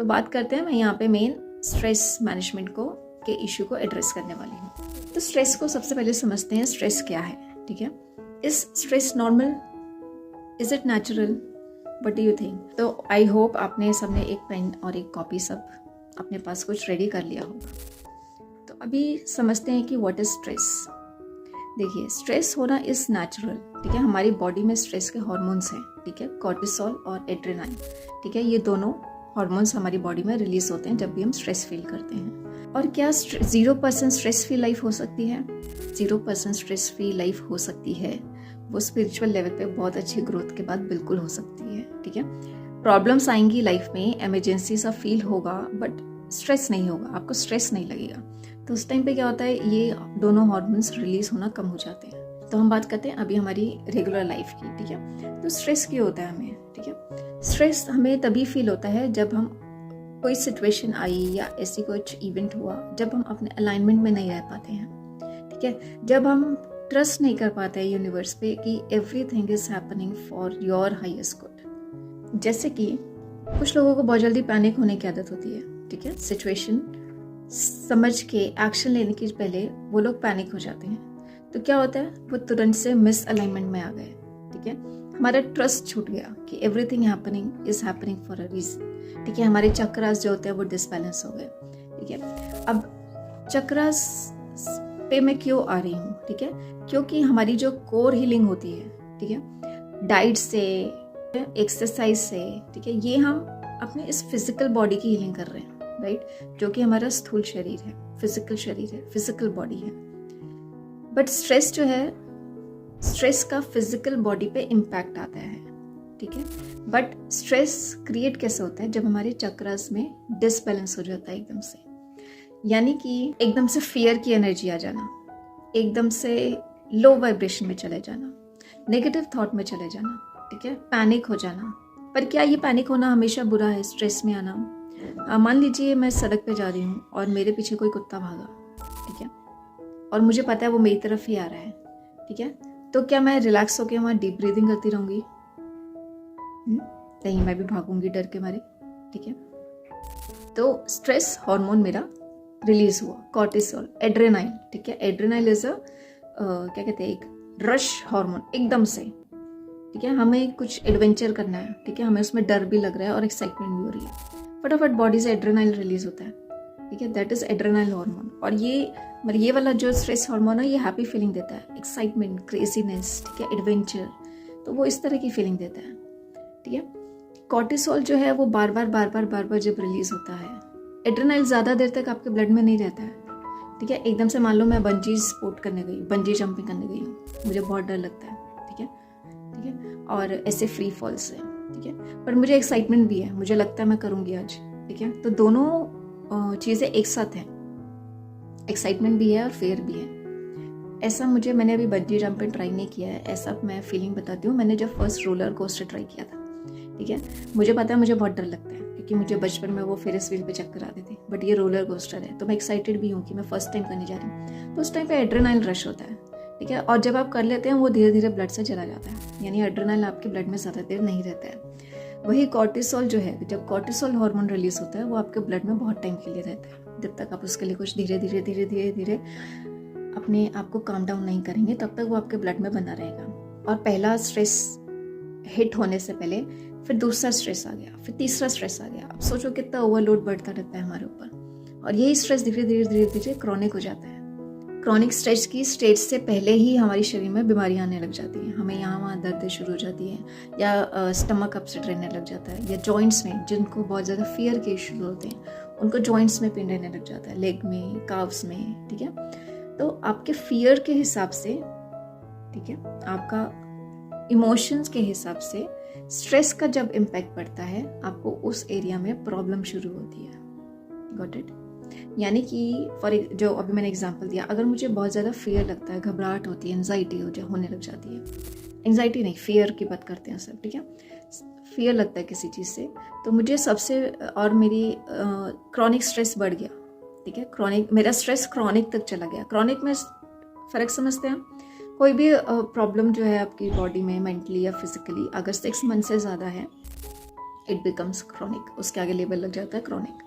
तो बात करते हैं, मैं यहाँ पे मेन स्ट्रेस मैनेजमेंट को के इशू को एड्रेस करने वाली हूँ। तो स्ट्रेस को सबसे पहले समझते हैं, स्ट्रेस क्या है, ठीक है। Is stress normal, is it natural, what do you think? तो आई होप आपने सबने एक पेन और एक कॉपी सब अपने पास कुछ रेडी कर लिया होगा। तो अभी समझते हैं कि व्हाट इज स्ट्रेस। देखिए, स्ट्रेस होना इज नेचुरल, ठीक है। हमारी बॉडी में स्ट्रेस के हार्मोन्स हैं, ठीक है, कॉर्टिसोल और एड्रेनालिन, ठीक है। ये दोनों हार्मोन्स हमारी बॉडी में रिलीज होते हैं जब भी हम स्ट्रेस फील करते हैं। और क्या 0% स्ट्रेस फ्री लाइफ हो सकती है? 0% स्ट्रेस फ्री लाइफ हो सकती है, वो स्पिरिचुअल लेवल पे बहुत अच्छी ग्रोथ के बाद बिल्कुल हो सकती है, ठीक है। प्रॉब्लम्स आएंगी लाइफ में, इमरजेंसी सा फील होगा, बट स्ट्रेस नहीं होगा, आपको स्ट्रेस नहीं लगेगा। तो उस टाइम पे क्या होता है, ये दोनों हार्मोन्स रिलीज होना कम हो जाते हैं। तो हम बात करते हैं अभी हमारी रेगुलर लाइफ की, ठीक है। तो स्ट्रेस क्यों होता है हमें, ठीक है। स्ट्रेस हमें तभी फील होता है जब हम कोई सिचुएशन आई या ऐसी कुछ इवेंट हुआ जब हम अपने अलाइनमेंट में नहीं रह पाते हैं, ठीक है। जब हम ट्रस्ट नहीं कर पाते हैं यूनिवर्स पे कि everything is happening for your highest good. जैसे कि कुछ लोगों को बहुत जल्दी पैनिक होने की आदत होती है, ठीक है। सिचुएशन समझ के एक्शन लेने के पहले वो लोग पैनिक हो जाते हैं। तो क्या होता है, वो तुरंत से मिस अलाइनमेंट में आ गए, ठीक है। हमारा ट्रस्ट छूट गया कि everything happening is happening for a reason, ठीक है। हमारे चक्रास जो होते हैं वो डिसबैलेंस हो गए, ठीक है। अब चक्रास पे मैं क्यों आ रही हूँ, ठीक है, क्योंकि हमारी जो कोर हीलिंग होती है, ठीक है, डाइट से, एक्सरसाइज से, ठीक है, ये हम अपने इस फिजिकल बॉडी की हीलिंग कर रहे हैं, राइट, जो कि हमारा स्थूल शरीर है, फिजिकल शरीर है, फिजिकल बॉडी है। बट स्ट्रेस जो है, स्ट्रेस का फिजिकल बॉडी पे इम्पैक्ट आता है, ठीक है। बट स्ट्रेस क्रिएट कैसे होता है, जब हमारे चक्रास में डिसबैलेंस हो जाता है एकदम से, यानी कि एकदम से फियर की एनर्जी आ जाना, एकदम से लो वाइब्रेशन में चले जाना, नेगेटिव थॉट में चले जाना, ठीक है, पैनिक हो जाना। पर क्या ये पैनिक होना हमेशा बुरा है, स्ट्रेस में आना? मान लीजिए मैं सड़क पे जा रही हूँ और मेरे पीछे कोई कुत्ता भागा, ठीक है, और मुझे पता है वो मेरी तरफ ही आ रहा है, ठीक है। तो क्या मैं रिलैक्स होकर वहाँ डीप ब्रीदिंग करती रहूंगी? नहीं, मैं भी भागूंगी डर के मारे, ठीक है। तो स्ट्रेस हार्मोन मेरा रिलीज हुआ, कॉर्टिसोल, एड्रेनालिन, ठीक है। एड्रेनालिन इज अ क्या कहते हैं, एक रश हार्मोन एकदम से, ठीक है। हमें कुछ एडवेंचर करना है, ठीक है, हमें उसमें डर भी लग रहा है और एक्साइटमेंट भी हो रही है, फटाफट बॉडी से एड्रेनालिन रिलीज होता है, ठीक है, दैट इज एड्रेनालिन हार्मोन। और ये वाला जो स्ट्रेस हार्मोन है, ये हैप्पी फीलिंग देता है, एक्साइटमेंट, क्रेजीनेस, ठीक है, एडवेंचर, तो वो इस तरह की फीलिंग देता है, ठीक है। कॉर्टिसोल जो है वो बार बार जब रिलीज होता है, एड्रेनालिन ज्यादा देर तक आपके ब्लड में नहीं रहता है, ठीक है। एकदम से मान लो मैं बंजी स्पोर्ट करने गई, बंजी जंपिंग करने गई हूँ, मुझे बहुत डर लगता है, ठीक है, ठीक है, और ऐसे फ्री फॉल से, ठीक है, पर मुझे एक्साइटमेंट भी है, मुझे लगता है मैं करूंगी आज, ठीक है। तो दोनों चीजें एक साथ हैं, एक्साइटमेंट भी है और फेयर भी है। ऐसा मैंने अभी बंजी जंपिंग ट्राई नहीं किया है, ऐसा मैं फीलिंग बताती हूँ। मैंने जब फर्स्ट रोलर कोस्टर ट्राई किया था, ठीक है, मुझे पता है मुझे बहुत डर लगता है, क्योंकि मुझे बचपन में वो फेरिस व्हील पे चक्कर आते थे, बट ये रोलर कोस्टर है तो मैं एक्साइटेड भी हूँ कि मैं फर्स्ट टाइम करने जा रही हूँ। तो उस टाइम पे एड्रेनालिन रश होता है, ठीक है, और जब आप कर लेते हैं वो धीरे धीरे ब्लड से चला जाता है, यानी एड्रेनालिन आपके ब्लड में ज़्यादा देर नहीं रहता है। वही कॉर्टिसोल जो है, जब कॉर्टिसोल हार्मोन रिलीज होता है वो आपके ब्लड में बहुत टाइम के लिए रहता है। जब तक आप उसके लिए कुछ धीरे धीरे अपने आप को काम डाउन नहीं करेंगे, तब तक वो आपके ब्लड में बना रहेगा। और पहला स्ट्रेस हिट होने से पहले फिर दूसरा स्ट्रेस आ गया, फिर तीसरा स्ट्रेस आ गया। अब सोचो कितना ओवरलोड बढ़ता रहता है हमारे ऊपर, और यही स्ट्रेस धीरे धीरे क्रॉनिक हो जाता है। क्रॉनिक स्ट्रेस की स्टेज से पहले ही हमारे शरीर में बीमारियां आने लग जाती हैं, हमें यहाँ वहाँ दर्द शुरू हो जाती है, या स्टमक अपसेट रहने लग जाता है, या जॉइंट्स में जिनको बहुत ज़्यादा फियर के इश्यूज होते हैं उनको जॉइंट्स में पेन रहने लग जाता है, लेग में, काव्स में, ठीक है। तो आपके फियर के हिसाब से, ठीक है, आपका इमोशंस के हिसाब से स्ट्रेस का जब इम्पैक्ट पड़ता है, आपको उस एरिया में प्रॉब्लम शुरू होती है। Got it? यानी कि जो अभी मैंने एग्जांपल दिया, अगर मुझे बहुत ज़्यादा फियर लगता है, घबराहट होती है, एंजाइटी होने लग जाती है, एंजाइटी नहीं, फियर की बात करते हैं सब, ठीक है, फियर लगता है किसी चीज़ से, तो मुझे और मेरी क्रॉनिक स्ट्रेस बढ़ गया, ठीक है, मेरा स्ट्रेस क्रॉनिक तक चला गया। क्रॉनिक में फ़र्क समझते हैं, कोई भी प्रॉब्लम जो है आपकी बॉडी में, मेंटली या फिजिकली, अगर 6 मंथ से ज़्यादा है, इट बिकम्स क्रॉनिक, उसके आगे लेबल लग जाता है क्रॉनिक।